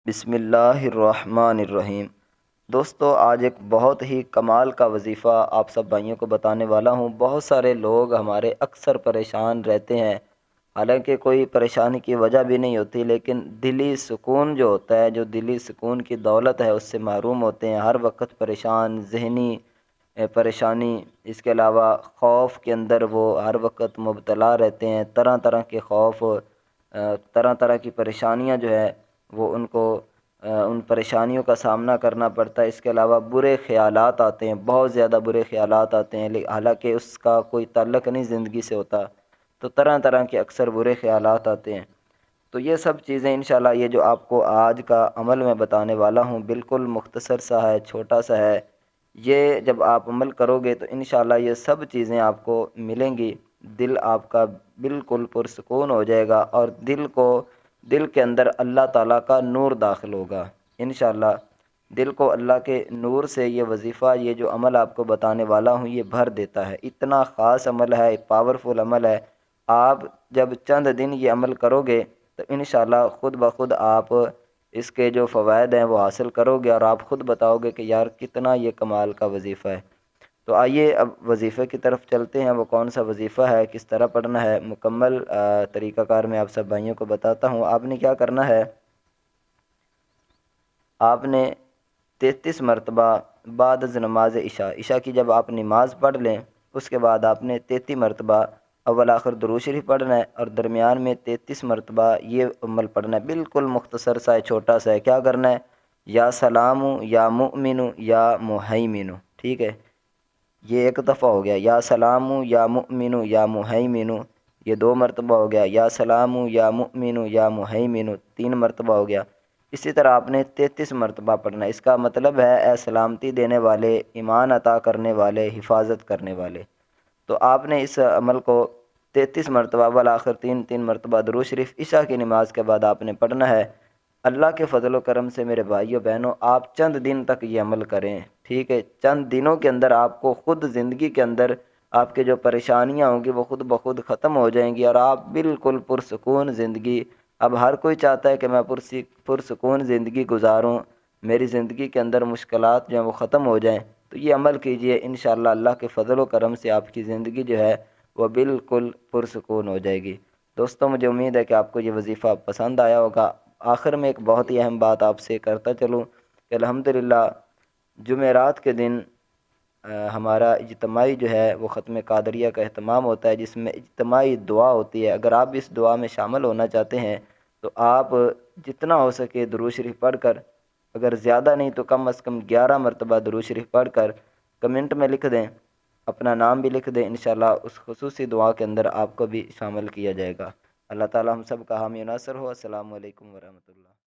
بسم اللہ الرحمن الرحیم۔ دوستو، آج ایک بہت ہی کمال کا وظیفہ آپ سب بھائیوں کو بتانے والا ہوں۔ بہت سارے لوگ ہمارے اکثر پریشان رہتے ہیں، حالانکہ کوئی پریشانی کی وجہ بھی نہیں ہوتی، لیکن دلی سکون جو ہوتا ہے، جو دلی سکون کی دولت ہے، اس سے محروم ہوتے ہیں۔ ہر وقت پریشان، ذہنی پریشانی، اس کے علاوہ خوف کے اندر وہ ہر وقت مبتلا رہتے ہیں۔ طرح طرح کے خوف، طرح طرح کی پریشانیاں جو ہے وہ ان کو ان پریشانیوں کا سامنا کرنا پڑتا ہے۔ اس کے علاوہ برے خیالات آتے ہیں، بہت زیادہ برے خیالات آتے ہیں، حالانکہ اس کا کوئی تعلق نہیں زندگی سے ہوتا، تو طرح طرح کے اکثر برے خیالات آتے ہیں۔ تو یہ سب چیزیں انشاءاللہ یہ جو آپ کو آج کا عمل میں بتانے والا ہوں، بالکل مختصر سا ہے، چھوٹا سا ہے۔ یہ جب آپ عمل کرو گے تو انشاءاللہ یہ سب چیزیں آپ کو ملیں گی۔ دل آپ کا بالکل پرسکون ہو جائے گا، اور دل کے اندر اللہ تعالیٰ کا نور داخل ہوگا انشاءاللہ۔ دل کو اللہ کے نور سے یہ وظیفہ، یہ جو عمل آپ کو بتانے والا ہوں، یہ بھر دیتا ہے۔ اتنا خاص عمل ہے، پاورفل عمل ہے۔ آپ جب چند دن یہ عمل کرو گے تو انشاءاللہ خود بخود آپ اس کے جو فوائد ہیں وہ حاصل کرو گے، اور آپ خود بتاؤ گے کہ یار کتنا یہ کمال کا وظیفہ ہے۔ تو آئیے اب وظیفے کی طرف چلتے ہیں۔ وہ کون سا وظیفہ ہے، کس طرح پڑھنا ہے، مکمل طریقہ کار میں آپ سب بھائیوں کو بتاتا ہوں۔ آپ نے کیا کرنا ہے، آپ نے 33 مرتبہ بعد از نماز عشاء کی جب آپ نماز پڑھ لیں، اس کے بعد آپ نے 33 مرتبہ اول آخر درود شریف پڑھنا ہے، اور درمیان میں 33 مرتبہ یہ عمل پڑھنا ہے۔ بالکل مختصر سا ہے، چھوٹا سا ہے۔ کیا کرنا ہے، یا سلام یا مؤمن یا مہیمن، ٹھیک ہے۔ یہ ایک دفعہ ہو گیا، یا سلام یا مؤمن یا مہیمن، یہ 2 مرتبہ ہو گیا۔ یا سلام یا مؤمن یا مہیمن 3 مرتبہ ہو گیا۔ اسی طرح آپ نے 33 مرتبہ پڑھنا ہے۔ اس کا مطلب ہے اے سلامتی دینے والے، ایمان عطا کرنے والے، حفاظت کرنے والے۔ تو آپ نے اس عمل کو 33 مرتبہ اول آخر 3 مرتبہ درود شریف عشاء کی نماز کے بعد آپ نے پڑھنا ہے۔ اللہ کے فضل و کرم سے میرے بھائیو بہنوں، آپ چند دن تک یہ عمل کریں، ٹھیک ہے۔ چند دنوں کے اندر آپ کو خود زندگی کے اندر آپ کے جو پریشانیاں ہوں گی وہ خود بخود ختم ہو جائیں گی، اور آپ بالکل پرسکون زندگی۔ اب ہر کوئی چاہتا ہے کہ میں پرسکون زندگی گزاروں، میری زندگی کے اندر مشکلات جو ہیں وہ ختم ہو جائیں۔ تو یہ عمل کیجئے، انشاءاللہ اللہ کے فضل و کرم سے آپ کی زندگی جو ہے وہ بالکل پرسکون ہو جائے گی۔ دوستوں، مجھے امید ہے کہ آپ کو یہ وظیفہ پسند آیا ہوگا۔ آخر میں ایک بہت ہی اہم بات آپ سے کرتا چلوں کہ الحمدللہ جمعرات کے دن ہمارا اجتماعی جو ہے وہ ختم قادریہ کا اہتمام ہوتا ہے، جس میں اجتماعی دعا ہوتی ہے۔ اگر آپ اس دعا میں شامل ہونا چاہتے ہیں تو آپ جتنا ہو سکے درود شریف پڑھ کر، اگر زیادہ نہیں تو کم از کم 11 مرتبہ درود شریف پڑھ کر کمنٹ میں لکھ دیں، اپنا نام بھی لکھ دیں، انشاءاللہ اس خصوصی دعا کے اندر آپ کو بھی شامل کیا جائے گا۔ اللہ تعالی ہم سب کا حامی و ناصر ہو۔ السلام علیکم ورحمۃ اللہ۔